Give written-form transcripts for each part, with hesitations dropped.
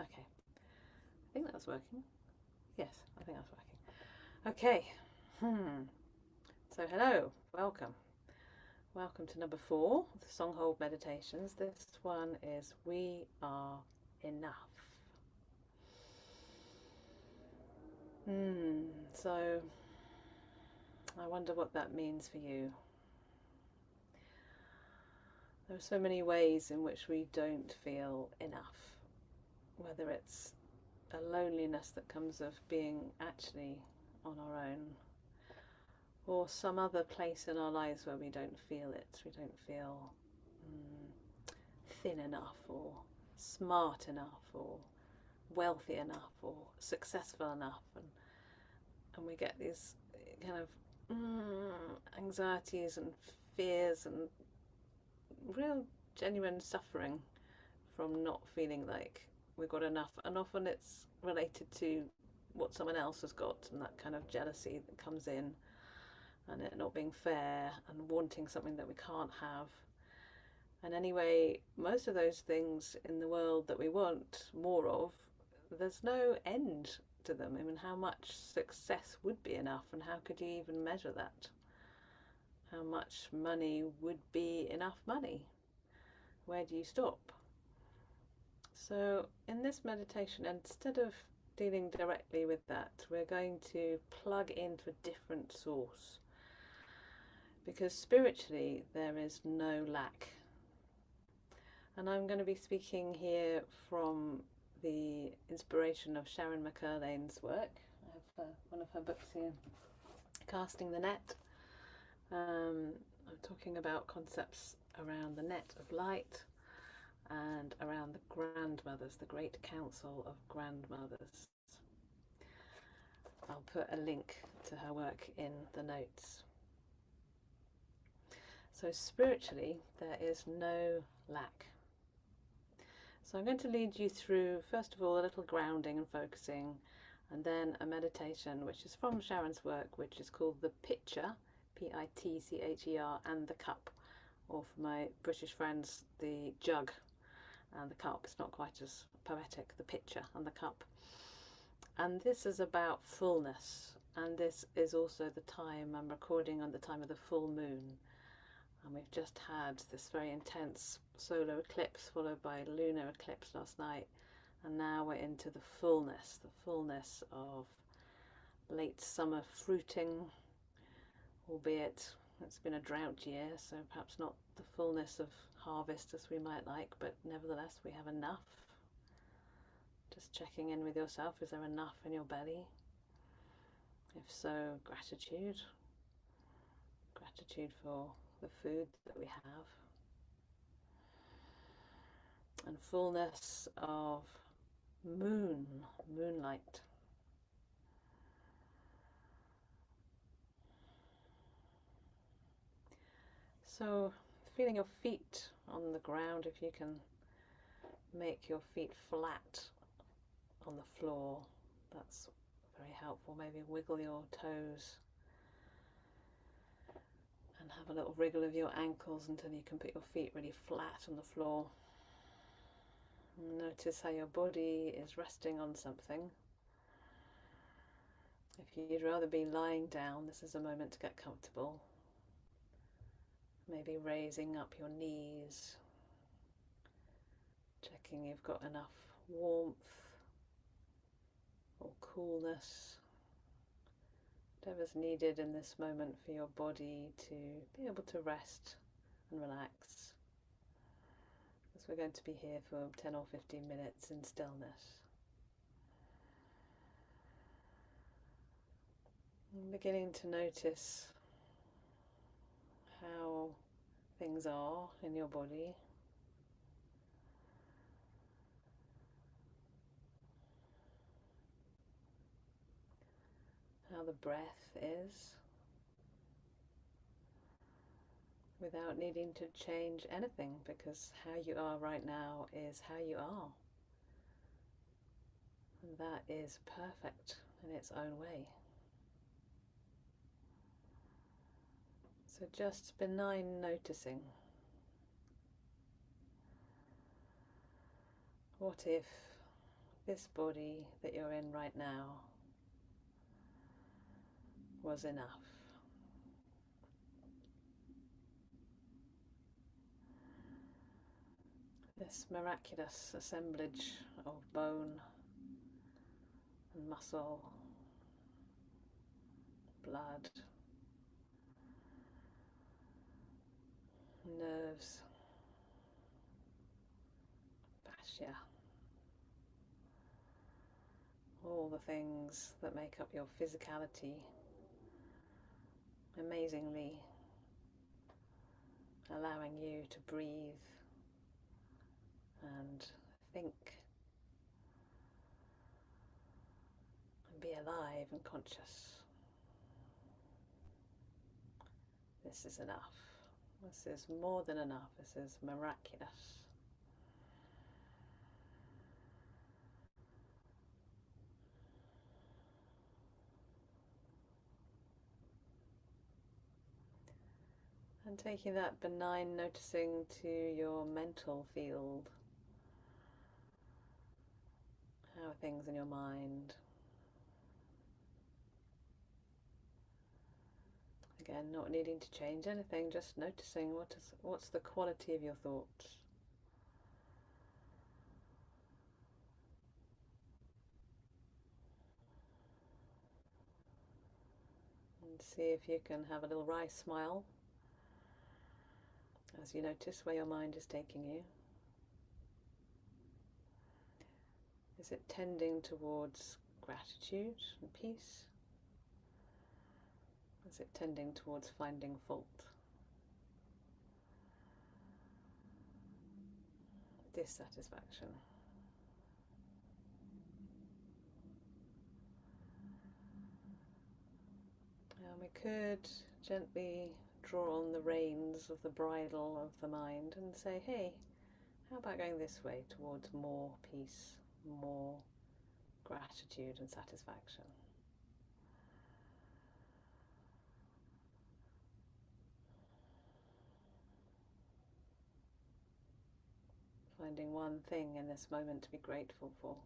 Okay, I think that's working. Yes, I think that's working. Okay. So hello, welcome. Welcome to number 4 of the Songhold meditations. This one is We Are Enough. So I wonder what that means for you. There are so many ways in which we don't feel enough, whether it's a loneliness that comes of being actually on our own, or some other place in our lives where we don't feel it. We don't feel thin enough, or smart enough, or wealthy enough, or successful enough, and we get these kind of anxieties and fears and real genuine suffering from not feeling like we've got enough. And often it's related to what someone else has got, and that kind of jealousy that comes in, and it not being fair, and wanting something that we can't have. And anyway, most of those things in the world that we want more of, there's no end to them. I mean, how much success would be enough, and how could you even measure that? How much money would be enough money? Where do you stop? So in this meditation, instead of dealing directly with that, we're going to plug into a different source, because spiritually there is no lack. And I'm going to be speaking here from the inspiration of Sharon McCurlane's work. I have one of her books here, Casting the Net. I'm talking about concepts around the net of light and around the grandmothers, the great council of grandmothers. I'll put a link to her work in the notes. So spiritually, there is no lack. So I'm going to lead you through, first of all, a little grounding and focusing, and then a meditation, which is from Sharon's work, which is called The Pitcher, P-I-T-C-H-E-R, and the Cup, or for my British friends, the Jug and the Cup. It's not quite as poetic, the Pitcher and the Cup. And this is about fullness, and this is also the time I'm recording on the time of the full moon. And we've just had this very intense solar eclipse followed by lunar eclipse last night, and now we're into the fullness of late summer fruiting, albeit it's been a drought year, so perhaps not the fullness of harvest as we might like, but nevertheless we have enough. Just checking in with yourself, is there enough in your belly? If so, gratitude for the food that we have, and fullness of moonlight. So feeling your feet on the ground, if you can make your feet flat on the floor, that's very helpful. Maybe wiggle your toes and have a little wriggle of your ankles until you can put your feet really flat on the floor. Notice how your body is resting on something. If you'd rather be lying down, this is a moment to get comfortable. Maybe raising up your knees, checking you've got enough warmth or coolness, whatever's needed in this moment for your body to be able to rest and relax, because we're going to be here for 10 or 15 minutes in stillness. And beginning to notice how things are in your body. How the breath is, without needing to change anything, because how you are right now is how you are. And that is perfect in its own way. So just benign noticing. What if this body that you're in right now was enough. This miraculous assemblage of bone and muscle, blood, nerves, fascia, all the things that make up your physicality, amazingly allowing you to breathe and think and be alive and conscious. This is enough. This is more than enough. This is miraculous. And taking that benign noticing to your mental field. How are things in your mind? Again, not needing to change anything, just noticing what's the quality of your thoughts. And see if you can have a little wry smile as you notice where your mind is taking you. Is it tending towards gratitude and peace? Is it tending towards finding fault? Dissatisfaction? And we could gently draw on the reins of the bridle of the mind and say, hey, how about going this way towards more peace, more gratitude and satisfaction? Finding one thing in this moment to be grateful for.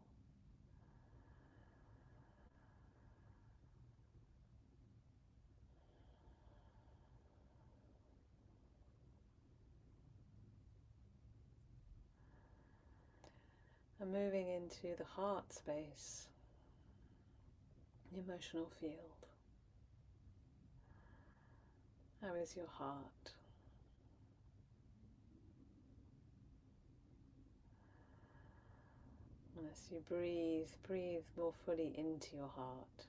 And moving into the heart space, the emotional field. How is your heart? And as you breathe, breathe more fully into your heart.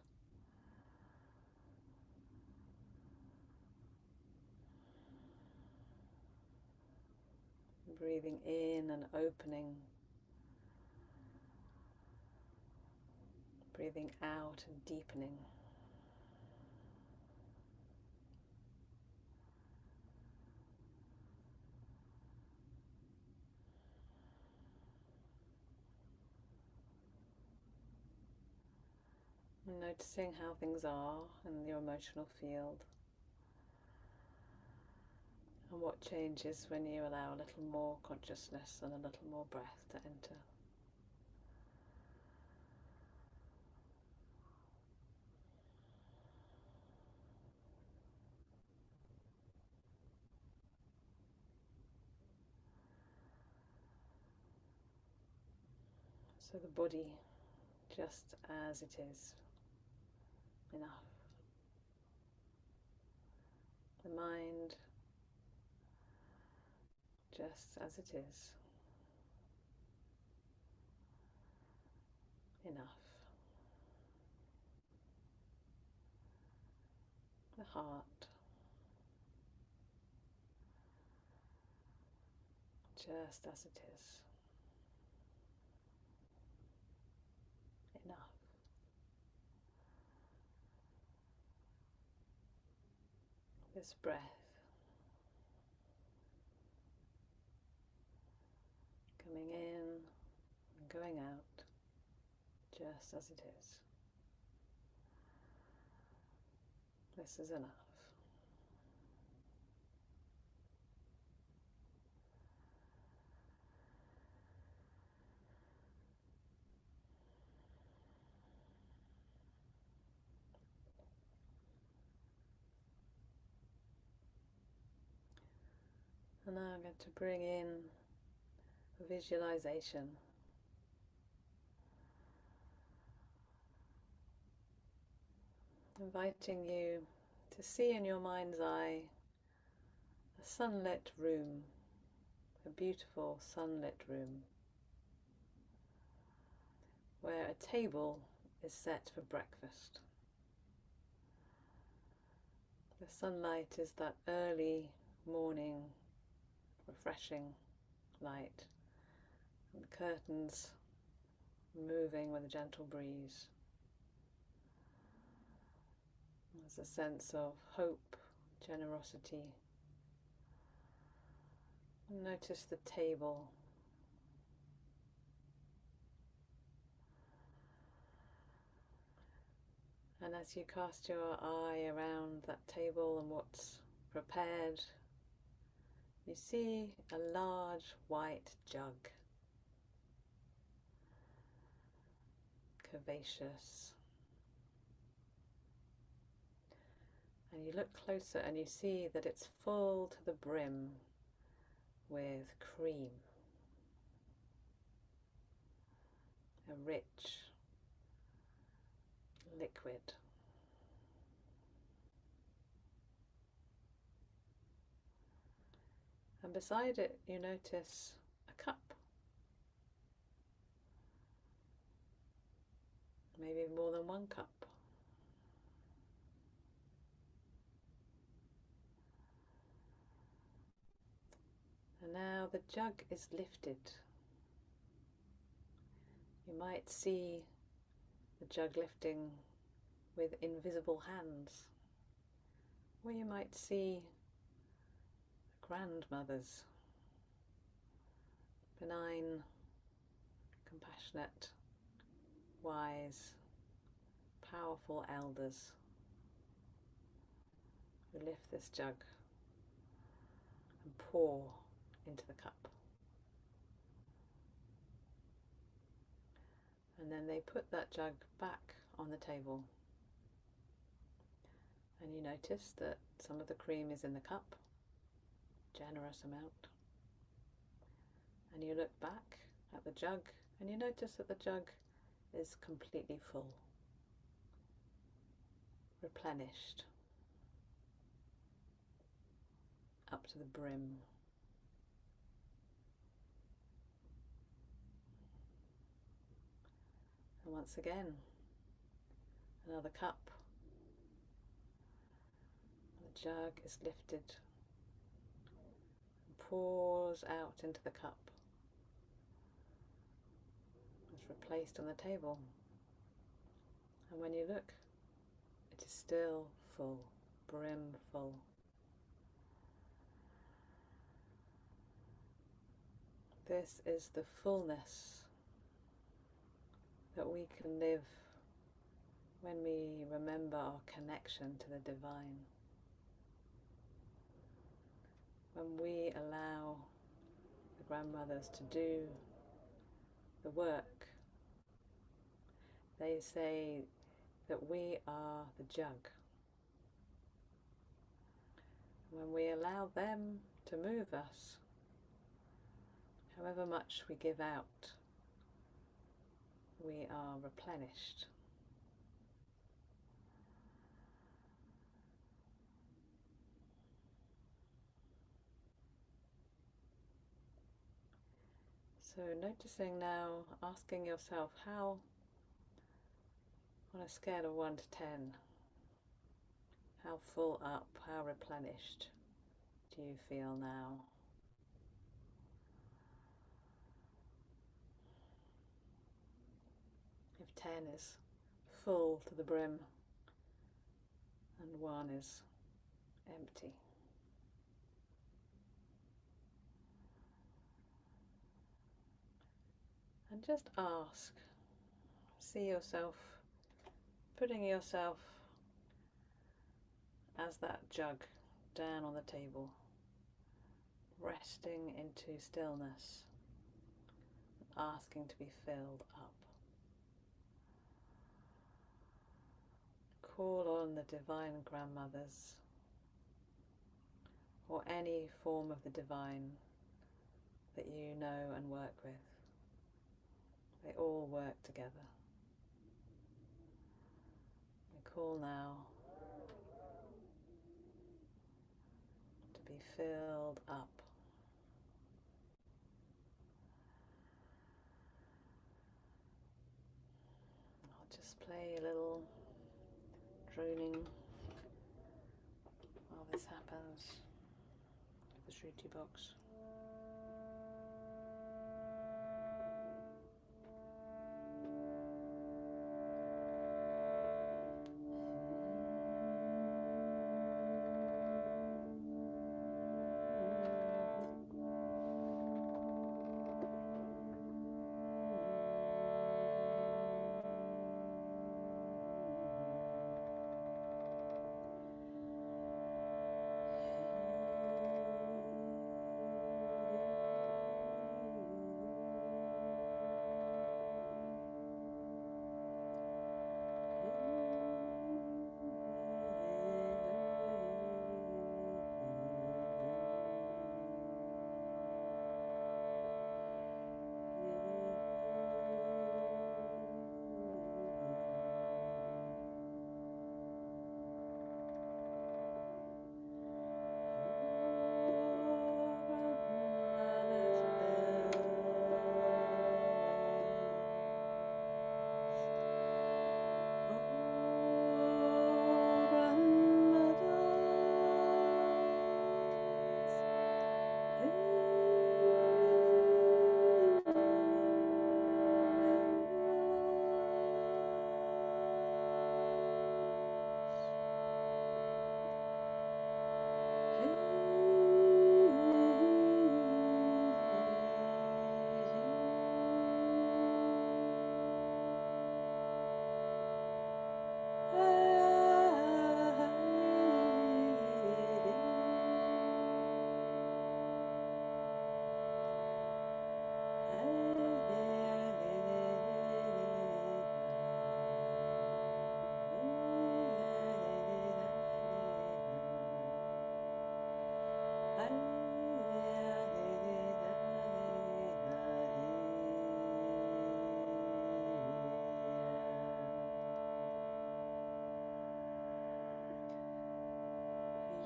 Breathing in and opening. Breathing out and deepening. And noticing how things are in your emotional field. And what changes when you allow a little more consciousness and a little more breath to enter. So the body, just as it is, enough. The mind, just as it is, enough. The heart, just as it is, enough. This breath, coming in and going out, just as it is. This is enough. And now I'm going to bring in a visualization. Inviting you to see in your mind's eye a sunlit room, a beautiful sunlit room, where a table is set for breakfast. The sunlight is that early morning, refreshing light, and the curtains moving with a gentle breeze. There's a sense of hope, generosity. Notice the table. And as you cast your eye around that table and what's prepared, you see a large white jug, curvaceous. And you look closer and you see that it's full to the brim with cream, a rich liquid. And beside it you notice a cup, maybe more than one cup. And now the jug is lifted. You might see the jug lifting with invisible hands, or you might see grandmothers, benign, compassionate, wise, powerful elders who lift this jug and pour into the cup. And then they put that jug back on the table. And you notice that some of the cream is in the cup, generous amount. And you look back at the jug and you notice that the jug is completely full, replenished, up to the brim. And once again, another cup. The jug is lifted and pours out into the cup. It's replaced on the table. And when you look, it is still full, brim full. This is the fullness that we can live when we remember our connection to the divine. When we allow the grandmothers to do the work, they say that we are the jug. When we allow them to move us, however much we give out, we are replenished. So noticing now, asking yourself how, on a scale of 1 to 10, how full up, how replenished do you feel now? If 10 is full to the brim and 1 is empty. And just ask, see yourself, putting yourself as that jug down on the table, resting into stillness, asking to be filled up. Call on the divine grandmothers, or any form of the divine that you know and work with. They all work together. We call now to be filled up. I'll just play a little droning while this happens with the Shruti box.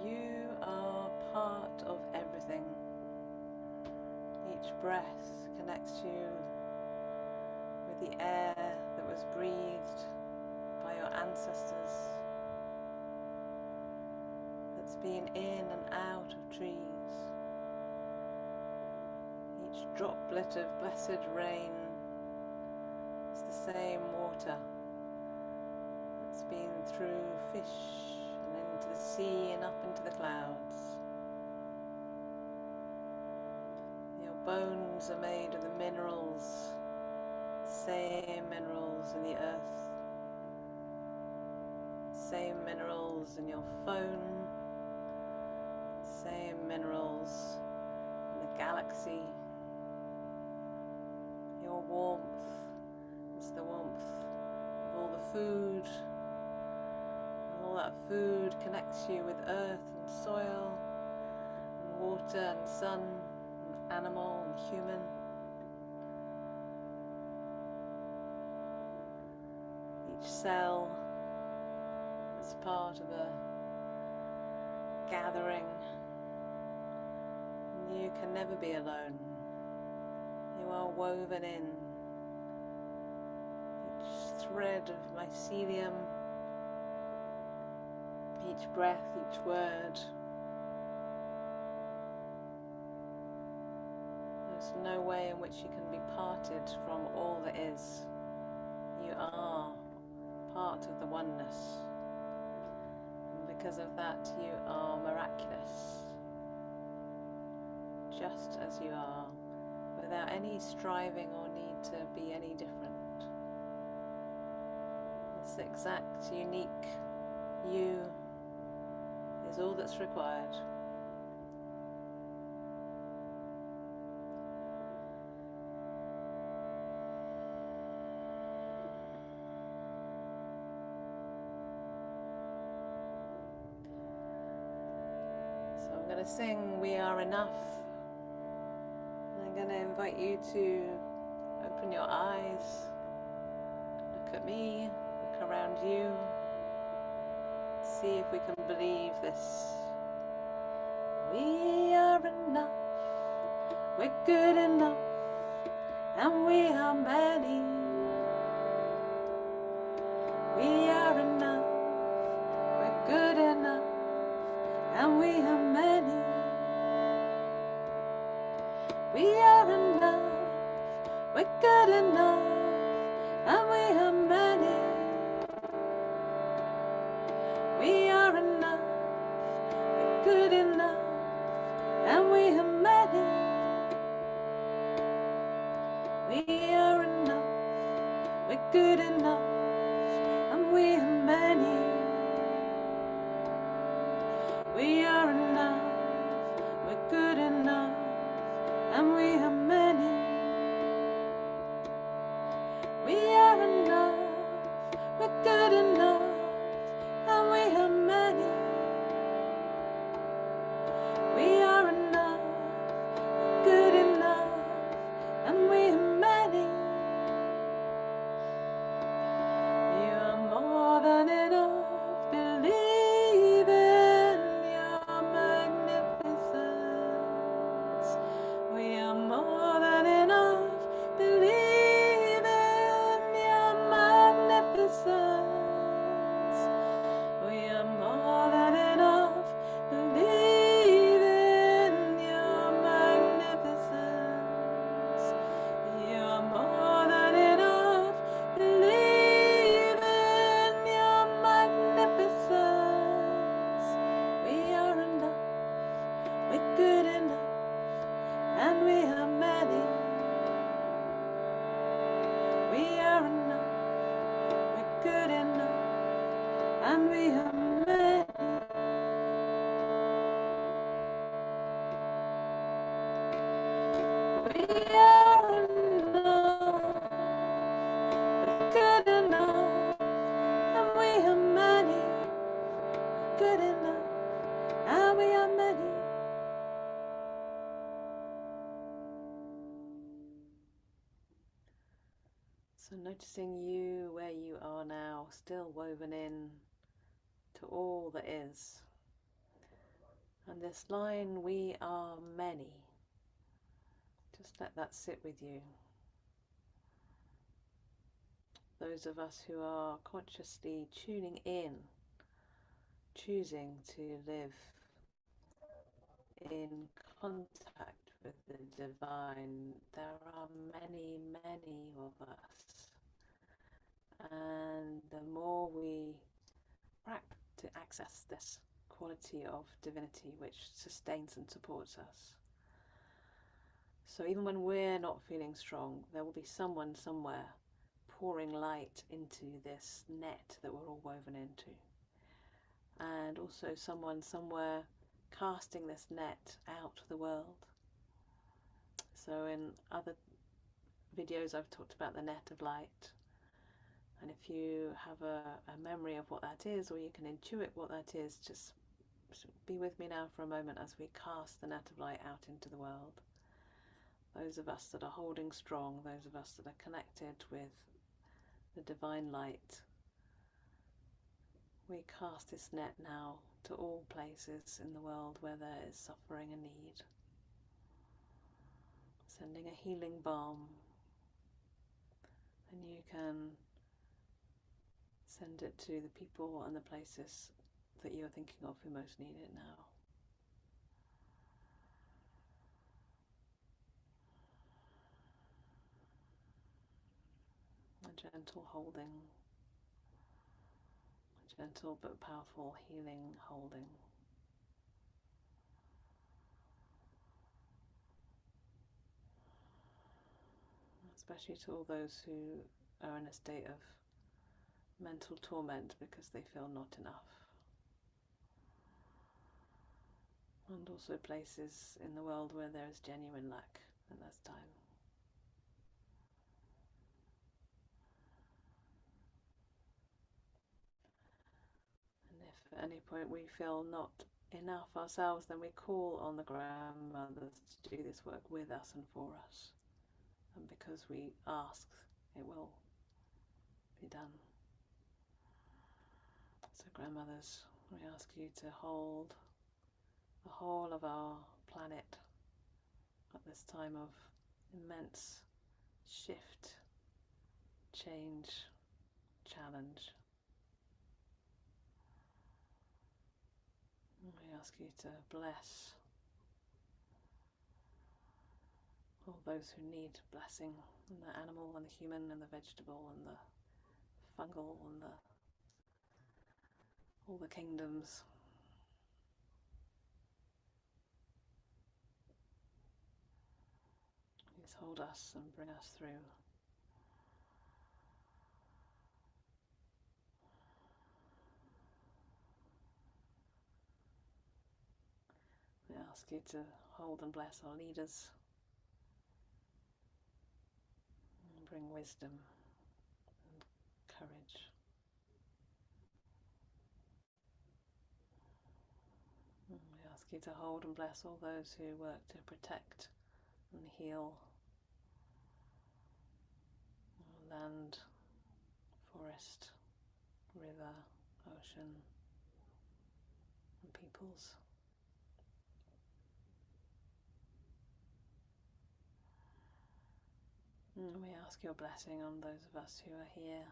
You are part of everything. Each breath connects you with the air that was breathed by your ancestors, that's been in and out of trees. Each droplet of blessed rain is the same water that's been through fish and into the sea and up into the clouds. Your bones are made of the minerals, same minerals in the earth, same minerals in your phone, same minerals in the galaxy. Your warmth is the warmth of all the food, and all that food connects you with earth and soil and water and sun and animal and human. Each cell is part of a gathering, and you can never be alone. You are woven in. Each thread of mycelium, each breath, each word. There's no way in which you can be parted from all that is. You are part of the oneness. And because of that, you are miraculous. Just as you are, without any striving or need to be any different. This exact, unique you is all that's required. So I'm going to sing We Are Enough. I'm going to invite you to open your eyes, look at me, look around you, see if we can believe this. We are enough, we're good enough, and we are many. We are enough, we're good enough, and we are many. We are enough, we're good enough, and we are many. We are enough, we're good enough, and we are many. We are enough, we're good enough, and we are many. We are enough, we're good enough, and we are many. We are enough, we're good enough, and we are many. We are enough, good enough, and we are many. You are more than enough, believe in your magnificence. We are more than enough, believe in your magnificence. We are more than enough, believe in your magnificence. You are more than enough, believe in your magnificence. We are enough, we're good enough, and we are many. We are enough, we're good enough, and we are many. We are enough, we're good enough, and we are many. We're good enough, and we are many. So noticing you where you are now, still woven in to all that is. And this line, we are many, just let that sit with you. Those of us who are consciously tuning in, choosing to live in contact with the divine, there are many, many of us. And the more we practice to access this quality of divinity which sustains and supports us. So even when we're not feeling strong, there will be someone somewhere pouring light into this net that we're all woven into. And also someone somewhere casting this net out to the world. So in other videos I've talked about the net of light. And if you have a memory of what that is, or you can intuit what that is, just be with me now for a moment as we cast the net of light out into the world. Those of us that are holding strong, those of us that are connected with the divine light, we cast this net now to all places in the world where there is suffering and need, sending a healing balm. And you can send it to the people and the places that you're thinking of who most need it now. A gentle holding, a gentle but powerful healing holding. Especially to all those who are in a state of mental torment because they feel not enough. And also places in the world where there is genuine lack at this time. And if at any point we feel not enough ourselves, then we call on the grandmothers to do this work with us and for us. And because we ask, it will be done. So grandmothers, we ask you to hold the whole of our planet at this time of immense shift, change, challenge. And we ask you to bless all those who need blessing, and the animal and the human and the vegetable and the fungal and all the kingdoms. Please hold us and bring us through. We ask you to hold and bless our leaders and bring wisdom and courage. And we ask you to hold and bless all those who work to protect and heal land, forest, river, ocean, and peoples. And we ask your blessing on those of us who are here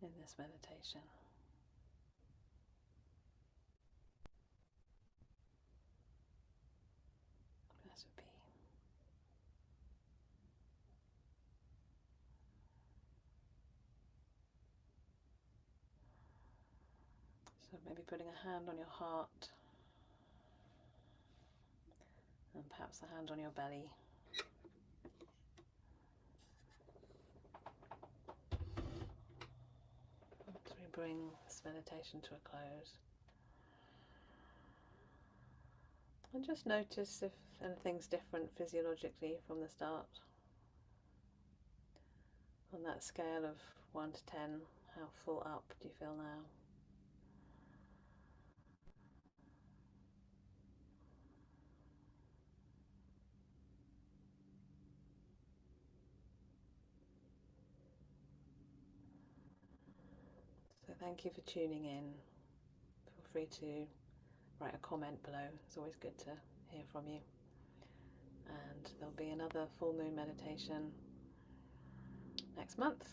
in this meditation. Blessed be. So maybe putting a hand on your heart and perhaps a hand on your belly. As we bring this meditation to a close. And just notice if anything's different physiologically from the start. On that scale of 1 to 10, how full up do you feel now? So thank you for tuning in. Feel free to write a comment below. It's always good to hear from you. And there'll be another full moon meditation next month.